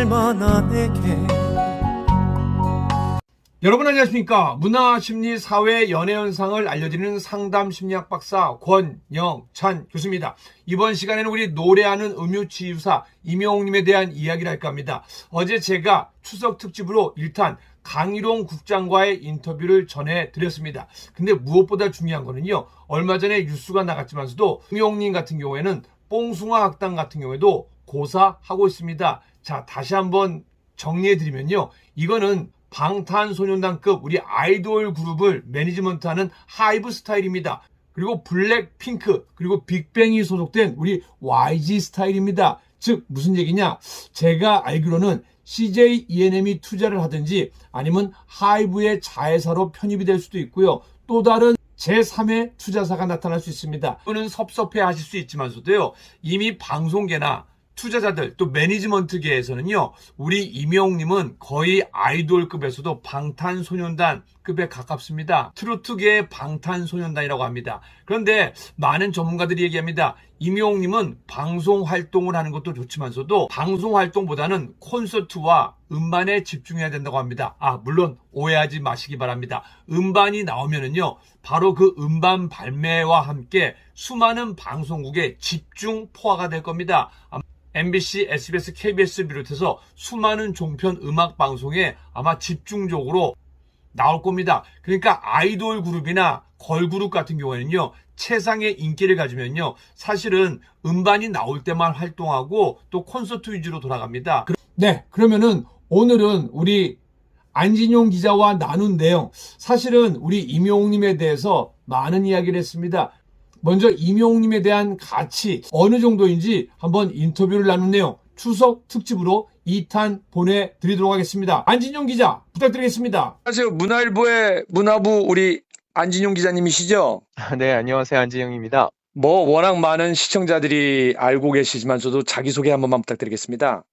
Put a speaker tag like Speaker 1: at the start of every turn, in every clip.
Speaker 1: 얼마나 내게.
Speaker 2: 여러분 안녕하십니까. 문화, 심리, 사회, 연애 현상을 알려드리는 상담 심리학 박사 권영찬 교수입니다. 이번 시간에는 우리 노래하는 음유치유사 임영웅님에 대한 이야기를 할까 합니다. 어제 제가 추석 특집으로 1탄 강일홍 국장과의 인터뷰를 전해드렸습니다. 근데 무엇보다 중요한 거는요, 얼마 전에 뉴스가 나갔지만서도 임영웅님 같은 경우에는 뽕숭아 학당 같은 경우에도 고사하고 있습니다. 자, 다시 한번 정리해드리면요, 이거는 방탄소년단급 우리 아이돌 그룹을 매니지먼트하는 하이브 스타일입니다. 그리고 블랙핑크 그리고 빅뱅이 소속된 우리 YG 스타일입니다. 즉 무슨 얘기냐, 제가 알기로는 CJ ENM이 투자를 하든지 아니면 하이브의 자회사로 편입이 될 수도 있고요, 또 다른 제3의 투자사가 나타날 수 있습니다. 또는 섭섭해 하실 수 있지만서도요, 이미 방송계나 투자자들 또 매니지먼트계에서는요, 우리 임영웅님은 거의 아이돌급에서도 방탄소년단급에 가깝습니다. 트로트계의 방탄소년단이라고 합니다. 그런데 많은 전문가들이 얘기합니다. 임영웅님은 방송 활동을 하는 것도 좋지만서도 방송 활동보다는 콘서트와 음반에 집중해야 된다고 합니다. 물론 오해하지 마시기 바랍니다. 음반이 나오면은요, 바로 그 음반 발매와 함께 수많은 방송국에 집중 포화가 될 겁니다. MBC, SBS, KBS를 비롯해서 수많은 종편 음악 방송에 아마 집중적으로 나올 겁니다. 그러니까 아이돌 그룹이나 걸그룹 같은 경우에는요, 최상의 인기를 가지면요, 사실은 음반이 나올 때만 활동하고 또 콘서트 위주로 돌아갑니다. 네, 그러면은 오늘은 우리 안진용 기자와 나눈 내용, 사실은 우리 임영웅님에 대해서 많은 이야기를 했습니다. 먼저 임영웅님에 대한 가치 어느 정도인지 한번 인터뷰를 나눈 내용 추석 특집으로 2탄 보내드리도록 하겠습니다. 안진용 기자 부탁드리겠습니다.
Speaker 3: 안녕하세요. 문화일보의 문화부 우리 안진용 기자님이시죠?
Speaker 4: 네, 안녕하세요. 안진영입니다.
Speaker 3: 워낙 많은 시청자들이 알고 계시지만 저도 자기소개 한 번만 부탁드리겠습니다.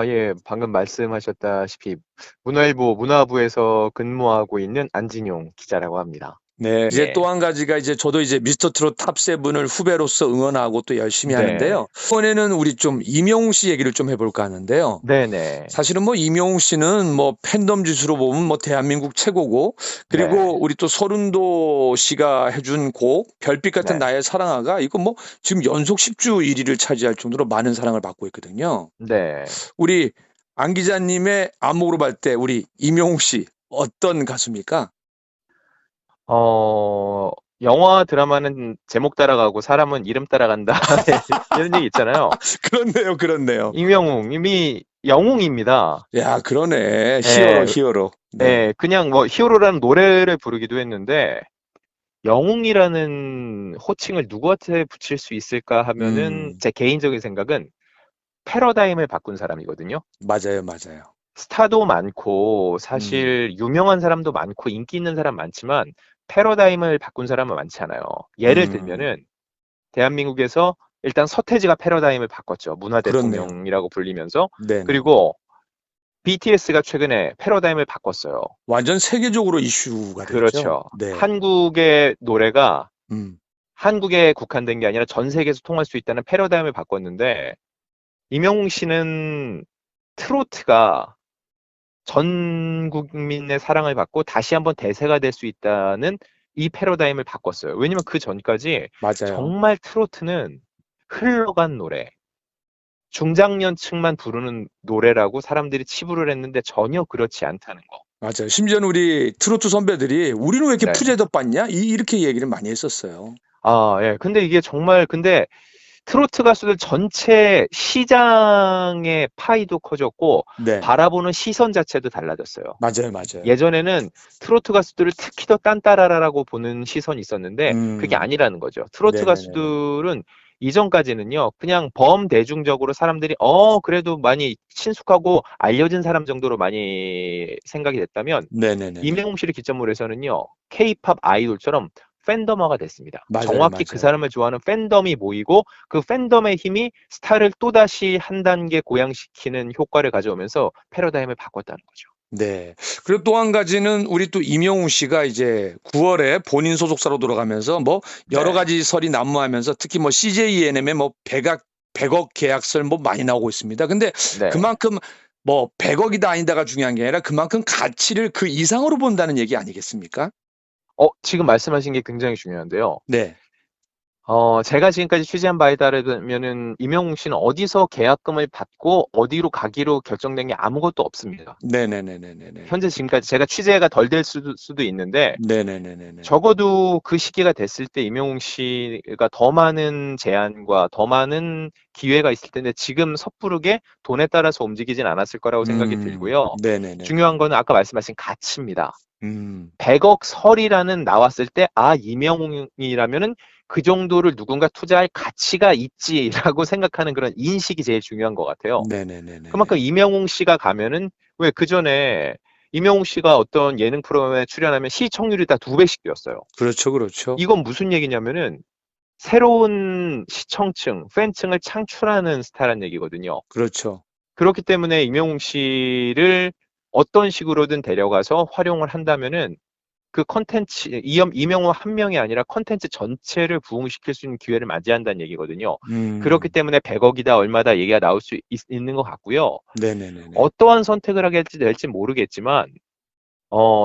Speaker 4: 예, 방금 말씀하셨다시피 문화일보 문화부에서 근무하고 있는 안진용 기자라고 합니다.
Speaker 3: 네. 이제
Speaker 4: 예.
Speaker 3: 또 한 가지가 저도 미스터 트롯 탑7을 후배로서 응원하고 또 열심히
Speaker 4: 네.
Speaker 3: 하는데요. 이번에는 우리 좀 임영웅 씨 얘기를 좀 해볼까 하는데요.
Speaker 4: 네네.
Speaker 3: 사실은 임영웅 씨는 팬덤 지수로 보면 대한민국 최고고, 그리고
Speaker 4: 네.
Speaker 3: 우리 또 서른도 씨가 해준 곡 별빛 같은
Speaker 4: 네.
Speaker 3: 나의 사랑아가 이거 지금 연속 10주 1위를 차지할 정도로 많은 사랑을 받고 있거든요.
Speaker 4: 네.
Speaker 3: 우리 안 기자님의 안목으로 볼 때 우리 임영웅 씨 어떤 가수입니까?
Speaker 4: 영화 드라마는 제목 따라가고 사람은 이름 따라간다. 이런 얘기 있잖아요.
Speaker 3: 그렇네요.
Speaker 4: 임영웅님이 영웅입니다.
Speaker 3: 야, 그러네.
Speaker 4: 네.
Speaker 3: 히어로.
Speaker 4: 네, 그냥 히어로라는 노래를 부르기도 했는데, 영웅이라는 호칭을 누구한테 붙일 수 있을까 하면은 제 개인적인 생각은 패러다임을 바꾼 사람이거든요.
Speaker 3: 맞아요.
Speaker 4: 스타도 많고 사실 유명한 사람도 많고 인기 있는 사람 많지만 패러다임을 바꾼 사람은 많지 않아요. 예를 들면은 대한민국에서 일단 서태지가 패러다임을 바꿨죠. 문화 대통령이라고 불리면서.
Speaker 3: 네.
Speaker 4: 그리고 BTS가 최근에 패러다임을 바꿨어요.
Speaker 3: 완전 세계적으로 이슈가 됐죠.
Speaker 4: 그렇죠.
Speaker 3: 네.
Speaker 4: 한국의 노래가 한국에 국한된 게 아니라 전 세계에서 통할 수 있다는 패러다임을 바꿨는데, 임영웅 씨는 트로트가 전 국민의 사랑을 받고 다시 한번 대세가 될 수 있다는 이 패러다임을 바꿨어요. 왜냐면 그 전까지
Speaker 3: 맞아요.
Speaker 4: 정말 트로트는 흘러간 노래, 중장년층만 부르는 노래라고 사람들이 치부를 했는데 전혀 그렇지 않다는 거.
Speaker 3: 맞아요. 심지어는 우리 트로트 선배들이 우리는 왜 이렇게
Speaker 4: 네.
Speaker 3: 푸제덕 받냐? 이렇게 얘기를 많이 했었어요.
Speaker 4: 예. 근데 이게 정말 트로트 가수들 전체 시장의 파이도 커졌고,
Speaker 3: 네.
Speaker 4: 바라보는 시선 자체도 달라졌어요.
Speaker 3: 맞아요.
Speaker 4: 예전에는 트로트 가수들을 특히 더 딴따라라고 보는 시선이 있었는데 그게 아니라는 거죠. 트로트
Speaker 3: 네네네네.
Speaker 4: 가수들은 이전까지는요, 그냥 범대중적으로 사람들이 그래도 많이 친숙하고 알려진 사람 정도로 많이 생각이 됐다면,
Speaker 3: 네네네.
Speaker 4: 임영웅 씨를 기점으로 해서는요, K-팝 아이돌처럼 팬덤화가 됐습니다.
Speaker 3: 맞아요.
Speaker 4: 정확히 그 사람을 좋아하는 팬덤이 모이고 그 팬덤의 힘이 스타를 또다시 한 단계 고양시키는 효과를 가져오면서 패러다임을 바꿨다는 거죠.
Speaker 3: 네. 그리고 또 한 가지는 우리 또 임영웅 씨가 이제 9월에 본인 소속사로 돌아가면서 여러 가지 설이 난무하면서 특히 CJ ENM의 100억 계약설 많이 나오고 있습니다. 근데 그만큼 뭐 100억이다 아니다가 중요한 게 아니라 그만큼 가치를 그 이상으로 본다는 얘기 아니겠습니까?
Speaker 4: 지금 말씀하신 게 굉장히 중요한데요.
Speaker 3: 네.
Speaker 4: 제가 지금까지 취재한 바에 따르면은 임영웅 씨는 어디서 계약금을 받고 어디로 가기로 결정된 게 아무것도 없습니다.
Speaker 3: 네네네네네.
Speaker 4: 현재 지금까지 제가 취재가 덜 될 수도 있는데
Speaker 3: 네네네네네.
Speaker 4: 적어도 그 시기가 됐을 때 임영웅 씨가 더 많은 제안과 더 많은 기회가 있을 텐데 지금 섣부르게 돈에 따라서 움직이진 않았을 거라고 생각이 들고요.
Speaker 3: 네네네.
Speaker 4: 중요한 거는 아까 말씀하신 가치입니다.
Speaker 3: 음.
Speaker 4: 100억 설이라는 나왔을 때 임영웅이라면은 그 정도를 누군가 투자할 가치가 있지라고 생각하는 그런 인식이 제일 중요한 것 같아요.
Speaker 3: 네네네네.
Speaker 4: 그만큼 임영웅 씨가 가면은 왜 그전에 임영웅 씨가 어떤 예능 프로그램에 출연하면 시청률이 다 2배씩 뛰었어요.
Speaker 3: 그렇죠, 그렇죠.
Speaker 4: 이건 무슨 얘기냐면은 새로운 시청층, 팬층을 창출하는 스타라는 얘기거든요.
Speaker 3: 그렇죠.
Speaker 4: 그렇기 때문에 임영웅 씨를 어떤 식으로든 데려가서 활용을 한다면은 그 컨텐츠, 임영웅 한 명이 아니라 컨텐츠 전체를 부흥시킬 수 있는 기회를 맞이한다는 얘기거든요. 그렇기 때문에 100억이다 얼마다 얘기가 나올 수 있는 것 같고요.
Speaker 3: 네네네네.
Speaker 4: 어떠한 선택을 하게 될지 모르겠지만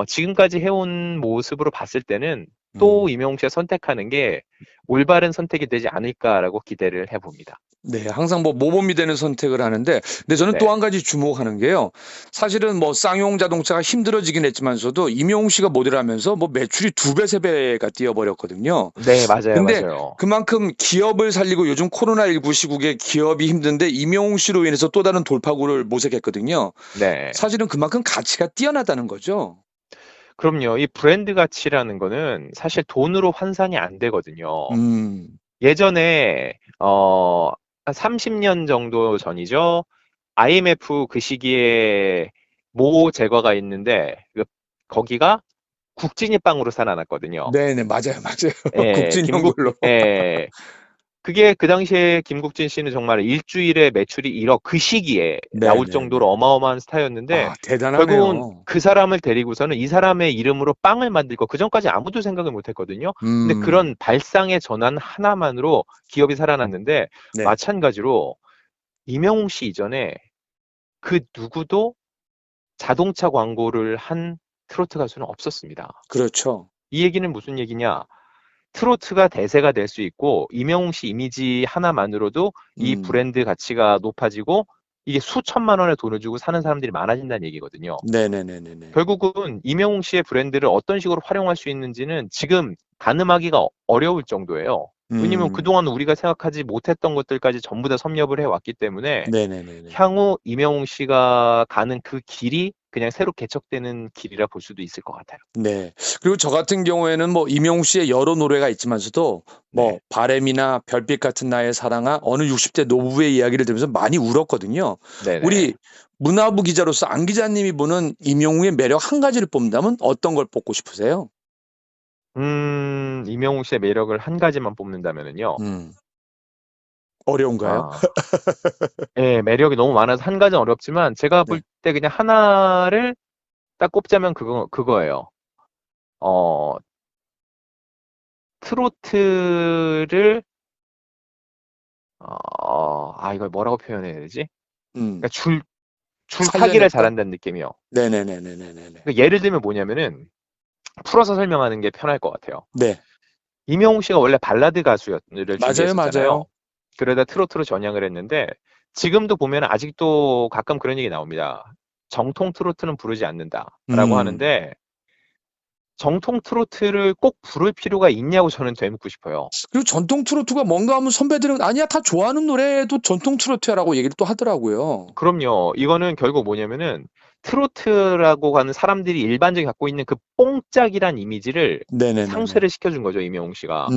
Speaker 4: 지금까지 해온 모습으로 봤을 때는 또 임영웅 씨가 선택하는 게 올바른 선택이 되지 않을까라고 기대를 해봅니다.
Speaker 3: 네, 항상 뭐 모범이 되는 선택을 하는데, 근데 저는
Speaker 4: 네.
Speaker 3: 또 한 가지 주목하는 게요. 사실은 뭐 쌍용 자동차가 힘들어지긴 했지만서도 임영웅 씨가 모델을 하면서 뭐 매출이 2배, 3배가 뛰어버렸거든요.
Speaker 4: 네, 맞아요,
Speaker 3: 근데
Speaker 4: 맞아요.
Speaker 3: 그만큼 기업을 살리고 요즘 코로나19 시국에 기업이 힘든데 임영웅 씨로 인해서 또 다른 돌파구를 모색했거든요.
Speaker 4: 네.
Speaker 3: 사실은 그만큼 가치가 뛰어나다는 거죠.
Speaker 4: 그럼요. 이 브랜드 가치라는 거는 사실 돈으로 환산이 안 되거든요. 예전에 한 30년 정도 전이죠. IMF 그 시기에 모 제과가 있는데 거기가 국진이 빵으로 살아났거든요.
Speaker 3: 네네, 맞아요, 맞아요.
Speaker 4: 예,
Speaker 3: 국진형 걸로.
Speaker 4: 예. 그게 그 당시에 김국진 씨는 정말 일주일에 매출이 1억 그 시기에 나올
Speaker 3: 네네네.
Speaker 4: 정도로 어마어마한 스타였는데
Speaker 3: 아, 대단하네요.
Speaker 4: 결국은 그 사람을 데리고서는 이 사람의 이름으로 빵을 만들고 그 전까지 아무도 생각을 못 했거든요. 근데 그런 발상의 전환 하나만으로 기업이 살아났는데
Speaker 3: 네.
Speaker 4: 마찬가지로 임영웅 씨 이전에 그 누구도 자동차 광고를 한 트로트 가수는 없었습니다.
Speaker 3: 그렇죠.
Speaker 4: 이 얘기는 무슨 얘기냐? 트로트가 대세가 될 수 있고 임영웅 씨 이미지 하나만으로도 이 브랜드 가치가 높아지고 이게 수천만 원의 돈을 주고 사는 사람들이 많아진다는 얘기거든요.
Speaker 3: 네네네네네.
Speaker 4: 결국은 임영웅 씨의 브랜드를 어떤 식으로 활용할 수 있는지는 지금 가늠하기가 어려울 정도예요. 왜냐면 그동안 우리가 생각하지 못했던 것들까지 전부 다 섭렵을 해왔기 때문에
Speaker 3: 네네네네.
Speaker 4: 향후 임영웅 씨가 가는 그 길이 그냥 새로 개척되는 길이라 볼 수도 있을 것 같아요.
Speaker 3: 네. 그리고 저 같은 경우에는 뭐 임영웅 씨의 여러 노래가 있지만서도 뭐
Speaker 4: 네.
Speaker 3: 바램이나 별빛 같은 나의 사랑아, 어느 60대 노부부의 이야기를 들으면서 많이 울었거든요.
Speaker 4: 네네.
Speaker 3: 우리 문화부 기자로서 안 기자님이 보는 임영웅의 매력 한 가지를 뽑는다면 어떤 걸 뽑고 싶으세요?
Speaker 4: 임영웅 씨의 매력을 한 가지만 뽑는다면은요.
Speaker 3: 어려운가요?
Speaker 4: 예, 매력이 너무 많아서 한 가지는 어렵지만 제가 볼 때 그냥 하나를 딱 꼽자면 그거예요. 트로트를 이걸 뭐라고 표현해야 되지? 그러니까 줄타기를
Speaker 3: 살려냈다?
Speaker 4: 잘한다는 느낌이요.
Speaker 3: 네네네네네네.
Speaker 4: 그러니까 예를 들면 뭐냐면은 풀어서 설명하는 게 편할 것 같아요.
Speaker 3: 네.
Speaker 4: 임영웅 씨가 원래 발라드 가수를 준비했었잖아요.
Speaker 3: 맞아요.
Speaker 4: 그러다 트로트로 전향을 했는데 지금도 보면 아직도 가끔 그런 얘기 나옵니다. 정통 트로트는 부르지 않는다라고 하는데 정통 트로트를 꼭 부를 필요가 있냐고 저는 되묻고 싶어요.
Speaker 3: 그리고 전통 트로트가 뭔가 하면 선배들은 아니야, 다 좋아하는 노래도 전통 트로트야라고 얘기를 또 하더라고요.
Speaker 4: 그럼요. 이거는 결국 뭐냐면은 트로트라고 하는 사람들이 일반적으로 갖고 있는 그 뽕짝이란 이미지를 상쇄를 시켜준 거죠, 임영웅 씨가.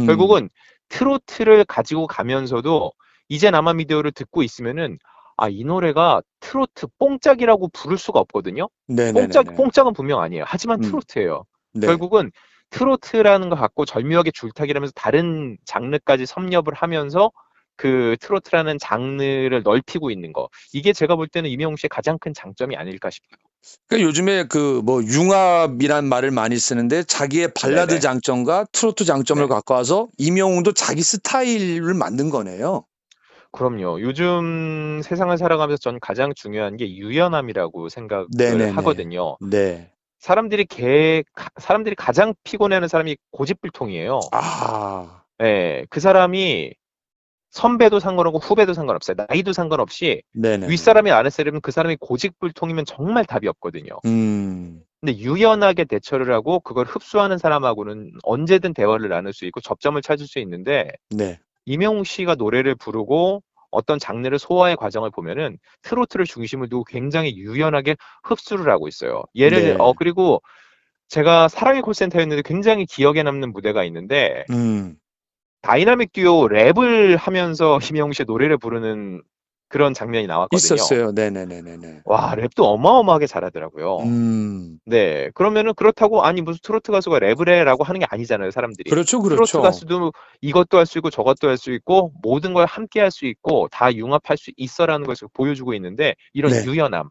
Speaker 4: 결국은 트로트를 가지고 가면서도 이제 남아미디어를 듣고 있으면은 이 노래가 트로트 뽕짝이라고 부를 수가 없거든요. 뽕짝은 분명 아니에요. 하지만 트로트예요.
Speaker 3: 네.
Speaker 4: 결국은 트로트라는 거 갖고 절묘하게 줄타기를 하면서 다른 장르까지 섭렵을 하면서 그 트로트라는 장르를 넓히고 있는 거. 이게 제가 볼 때는 임영웅 씨의 가장 큰 장점이 아닐까 싶어요.
Speaker 3: 그러니까 요즘에 그 뭐 융합이란 말을 많이 쓰는데 자기의 발라드
Speaker 4: 네네.
Speaker 3: 장점과 트로트 장점을
Speaker 4: 네.
Speaker 3: 갖고 와서 임영웅도 자기 스타일을 만든 거네요.
Speaker 4: 그럼요. 요즘 세상을 살아가면서 전 가장 중요한 게 유연함이라고 생각을
Speaker 3: 네네네.
Speaker 4: 하거든요.
Speaker 3: 네.
Speaker 4: 사람들이 가장 피곤해하는 사람이 고집불통이에요.
Speaker 3: 아.
Speaker 4: 예, 그 사람이 선배도 상관없고 후배도 상관없어요. 나이도 상관없이
Speaker 3: 네네네.
Speaker 4: 윗사람이 아랫사람은 그 사람이 고집불통이면 정말 답이 없거든요.
Speaker 3: 음.
Speaker 4: 근데 유연하게 대처를 하고 그걸 흡수하는 사람하고는 언제든 대화를 나눌 수 있고 접점을 찾을 수 있는데
Speaker 3: 네.
Speaker 4: 이명웅 씨가 노래를 부르고 어떤 장르를 소화의 과정을 보면은 트로트를 중심을 두고 굉장히 유연하게 흡수를 하고 있어요.
Speaker 3: 네.
Speaker 4: 그리고 제가 사랑의 콜센터였는데 굉장히 기억에 남는 무대가 있는데
Speaker 3: 음.
Speaker 4: 다이나믹 듀오 랩을 하면서 이명웅 씨의 노래를 부르는 그런 장면이 나왔거든요.
Speaker 3: 있었어요. 네네네네네.
Speaker 4: 와, 랩도 어마어마하게 잘하더라고요.
Speaker 3: 음.
Speaker 4: 네. 그러면은 그렇다고 아니 무슨 트로트 가수가 랩을 해라고 하는 게 아니잖아요, 사람들이.
Speaker 3: 그렇죠,
Speaker 4: 트로트
Speaker 3: 그렇죠.
Speaker 4: 가수도 이것도 할 수 있고 저것도 할 수 있고 모든 걸 함께 할 수 있고 다 융합할 수 있어라는 것을 보여주고 있는데 이런
Speaker 3: 네.
Speaker 4: 유연함.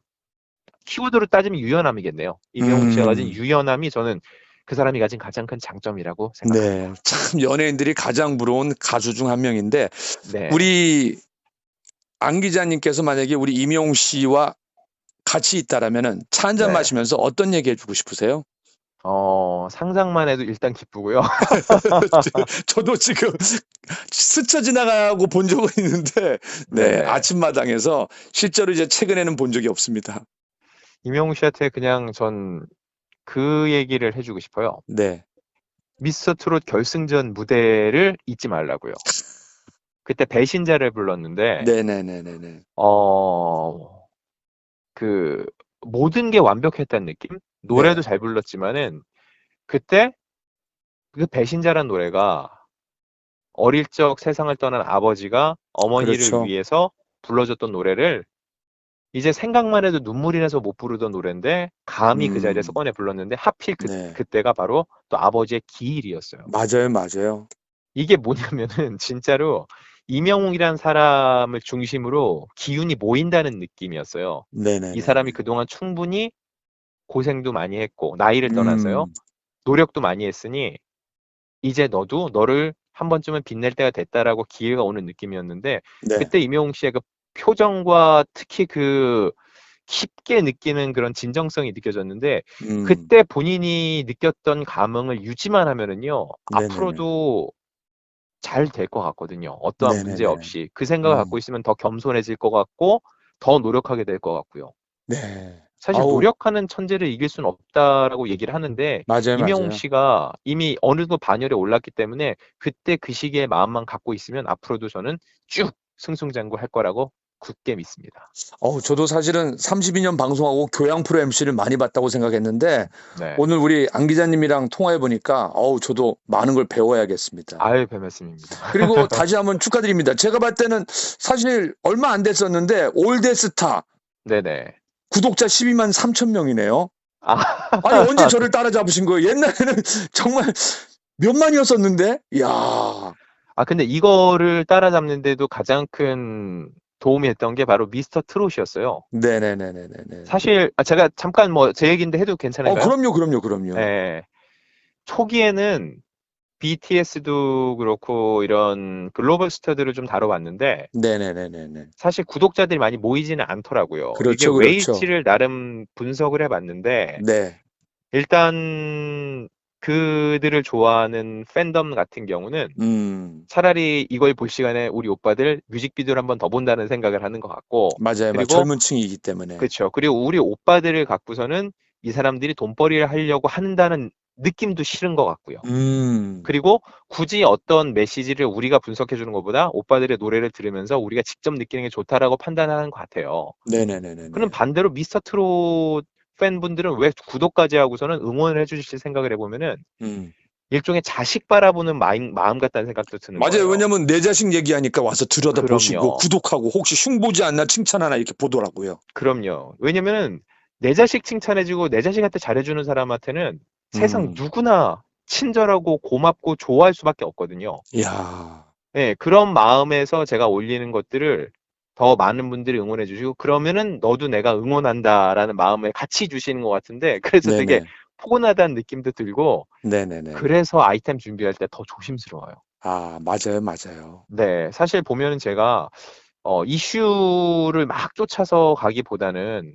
Speaker 4: 키워드로 따지면 유연함이겠네요. 이명웅 씨가 가진
Speaker 3: 음.
Speaker 4: 유연함이 저는 그 사람이 가진 가장 큰 장점이라고 생각합니다.
Speaker 3: 네. 참 연예인들이 가장 부러운 가수 중 한 명인데
Speaker 4: 네.
Speaker 3: 우리 안 기자님께서 만약에 우리 임영웅 씨와 같이 있다라면은 차 한 잔
Speaker 4: 네.
Speaker 3: 마시면서 어떤 얘기 해주고 싶으세요?
Speaker 4: 상상만 해도 일단 기쁘고요.
Speaker 3: 저도 지금 스쳐 지나가고 본 적은 있는데, 네,
Speaker 4: 네네.
Speaker 3: 아침마당에서 실제로 이제 최근에는 본 적이 없습니다.
Speaker 4: 이명웅 씨한테 그냥 전 그 얘기를 해주고 싶어요.
Speaker 3: 네,
Speaker 4: 미스터 트롯 결승전 무대를 잊지 말라고요. 그때 배신자를 불렀는데
Speaker 3: 네네네네네.
Speaker 4: 어, 그 모든 게 완벽했다는 느낌? 노래도
Speaker 3: 네,
Speaker 4: 잘 불렀지만은 그때 그 배신자란 노래가 어릴 적 세상을 떠난 아버지가 어머니를
Speaker 3: 그렇죠.
Speaker 4: 위해서 불러줬던 노래를 이제 생각만 해도 눈물이 나서 못 부르던 노래인데 감히 그 자리에서
Speaker 3: 음,
Speaker 4: 꺼내 불렀는데 하필
Speaker 3: 네,
Speaker 4: 그때가 바로 또 아버지의 기일이었어요.
Speaker 3: 맞아요, 맞아요.
Speaker 4: 이게 뭐냐면은 진짜로 이명웅이라는 사람을 중심으로 기운이 모인다는 느낌이었어요. 이 사람이
Speaker 3: 네네네네.
Speaker 4: 그동안 충분히 고생도 많이 했고 나이를 떠나서요.
Speaker 3: 음,
Speaker 4: 노력도 많이 했으니 이제 너도 너를 한 번쯤은 빛낼 때가 됐다라고 기회가 오는 느낌이었는데
Speaker 3: 네,
Speaker 4: 그때 이명웅 씨의 그 표정과 특히 그 깊게 느끼는 그런 진정성이 느껴졌는데
Speaker 3: 음,
Speaker 4: 그때 본인이 느꼈던 감흥을 유지만 하면은요.
Speaker 3: 네네네.
Speaker 4: 앞으로도 잘 될 것 같거든요. 어떠한 문제
Speaker 3: 네네네.
Speaker 4: 없이. 그 생각을 갖고
Speaker 3: 음,
Speaker 4: 있으면 더 겸손해질 것 같고 더 노력하게 될 것 같고요.
Speaker 3: 네.
Speaker 4: 사실
Speaker 3: 아우,
Speaker 4: 노력하는 천재를 이길 수는 없다라고 얘기를 하는데
Speaker 3: 맞아요,
Speaker 4: 이명웅
Speaker 3: 맞아요.
Speaker 4: 씨가 이미 어느 정도 반열에 올랐기 때문에 그때 그 시기의 마음만 갖고 있으면 앞으로도 저는 쭉 승승장구할 거라고 굳게 믿습니다.
Speaker 3: 저도 사실은 32년 방송하고 교양 프로 MC를 많이 봤다고 생각했는데
Speaker 4: 네.
Speaker 3: 오늘 우리 안 기자님이랑 통화해 보니까 저도 많은 걸 배워야겠습니다.
Speaker 4: 아유, 별 말씀입니다.
Speaker 3: 그리고 다시 한번 축하드립니다. 제가 봤을 때는 사실 얼마 안 됐었는데 올데스타
Speaker 4: 네네.
Speaker 3: 구독자 12만 3천 명이네요.
Speaker 4: 아,
Speaker 3: 아니 언제 저를 따라잡으신 거예요? 옛날에는 정말 몇만이었었는데, 이야,
Speaker 4: 근데 이거를 따라잡는데도 가장 큰 도움이 됐던 게 바로 미스터 트롯이었어요.
Speaker 3: 네네네네네.
Speaker 4: 사실 제가 잠깐 뭐 제 얘기인데 해도 괜찮을까요?
Speaker 3: 그럼요, 그럼요, 그럼요.
Speaker 4: 예. 초기에는 BTS도 그렇고 이런 글로벌 스타들을 좀 다뤄봤는데
Speaker 3: 네네네네네.
Speaker 4: 사실 구독자들이 많이 모이지는 않더라고요. 이게
Speaker 3: 그렇죠, 그렇죠.
Speaker 4: 왜일지를 나름 분석을 해봤는데
Speaker 3: 네,
Speaker 4: 일단 그들을 좋아하는 팬덤 같은 경우는
Speaker 3: 음.
Speaker 4: 차라리 이걸 볼 시간에 우리 오빠들 뮤직비디오를 한 번 더 본다는 생각을 하는 것 같고
Speaker 3: 맞아요.
Speaker 4: 그리고
Speaker 3: 젊은 층이기 때문에.
Speaker 4: 그쵸. 그리고 우리 오빠들을 갖고서는 이 사람들이 돈벌이를 하려고 한다는 느낌도 싫은 것 같고요.
Speaker 3: 음.
Speaker 4: 그리고 굳이 어떤 메시지를 우리가 분석해 주는 것보다 오빠들의 노래를 들으면서 우리가 직접 느끼는 게 좋다라고 판단하는 것 같아요. 그럼
Speaker 3: 네네네네네.
Speaker 4: 반대로 미스터 트롯 팬분들은 왜 구독까지 하고서는 응원을 해주실 생각을 해보면은
Speaker 3: 음.
Speaker 4: 일종의 자식 바라보는 마음 같다는 생각도 드는
Speaker 3: 맞아요.
Speaker 4: 거예요.
Speaker 3: 왜냐면 내 자식 얘기하니까 와서 들여다보시고
Speaker 4: 그럼요.
Speaker 3: 구독하고 혹시 흉보지 않나 칭찬하나 이렇게 보더라고요.
Speaker 4: 그럼요. 왜냐면은 내 자식 칭찬해주고 내 자식한테 잘해주는 사람한테는 세상
Speaker 3: 음.
Speaker 4: 누구나 친절하고 고맙고 좋아할 수밖에 없거든요.
Speaker 3: 이야.
Speaker 4: 네, 그런 마음에서 제가 올리는 것들을 더 많은 분들이 응원해 주시고 그러면은 너도 내가 응원한다라는 마음을 같이 주시는 것 같은데 그래서 되게
Speaker 3: 네네.
Speaker 4: 포근하다는 느낌도 들고
Speaker 3: 네네네네.
Speaker 4: 그래서 아이템 준비할 때 더 조심스러워요.
Speaker 3: 아, 맞아요, 맞아요.
Speaker 4: 네, 사실 보면은 제가 이슈를 막 쫓아서 가기보다는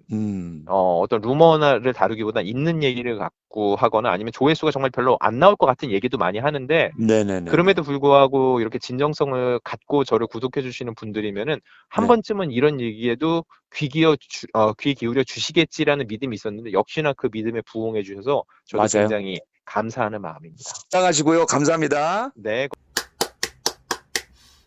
Speaker 4: 어떤 루머를 다루기보다는 있는 얘기를 갖고 하거나 아니면 조회수가 정말 별로 안 나올 것 같은 얘기도 많이 하는데
Speaker 3: 네네네.
Speaker 4: 그럼에도 불구하고 이렇게 진정성을 갖고 저를 구독해 주시는 분들이면은 한
Speaker 3: 네.
Speaker 4: 번쯤은 이런 얘기에도 귀 기울여 주시겠지라는 믿음이 있었는데 역시나 그 믿음에 부응해 주셔서 저도
Speaker 3: 맞아요.
Speaker 4: 굉장히 감사하는 마음입니다.
Speaker 3: 사랑하시고요. 감사합니다.
Speaker 4: 네.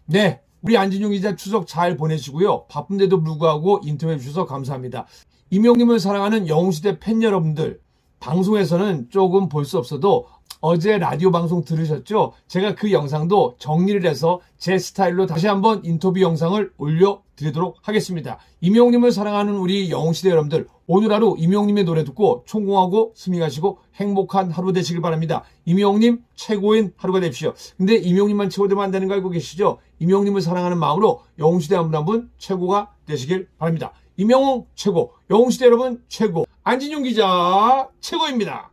Speaker 2: 네, 우리 안진용 기자 추석 잘 보내시고요. 바쁜데도 불구하고 인터뷰해 주셔서 감사합니다. 임용님을 사랑하는 영웅시대 팬 여러분들, 방송에서는 조금 볼 수 없어도 어제 라디오 방송 들으셨죠? 제가 그 영상도 정리를 해서 제 스타일로 다시 한번 인터뷰 영상을 올려드리도록 하겠습니다. 임용님을 사랑하는 우리 영웅시대 여러분들, 오늘 하루 임용님의 노래 듣고 총공하고 스밍하시고 행복한 하루 되시길 바랍니다. 임용님 최고인 하루가 되십시오. 근데 임용님만 최고되면 안 되는 거 알고 계시죠? 임용님을 사랑하는 마음으로 영웅시대 한 분 한 분 최고가 되시길 바랍니다. 임영웅 최고, 영웅시대 여러분 최고, 안진용 기자 최고입니다.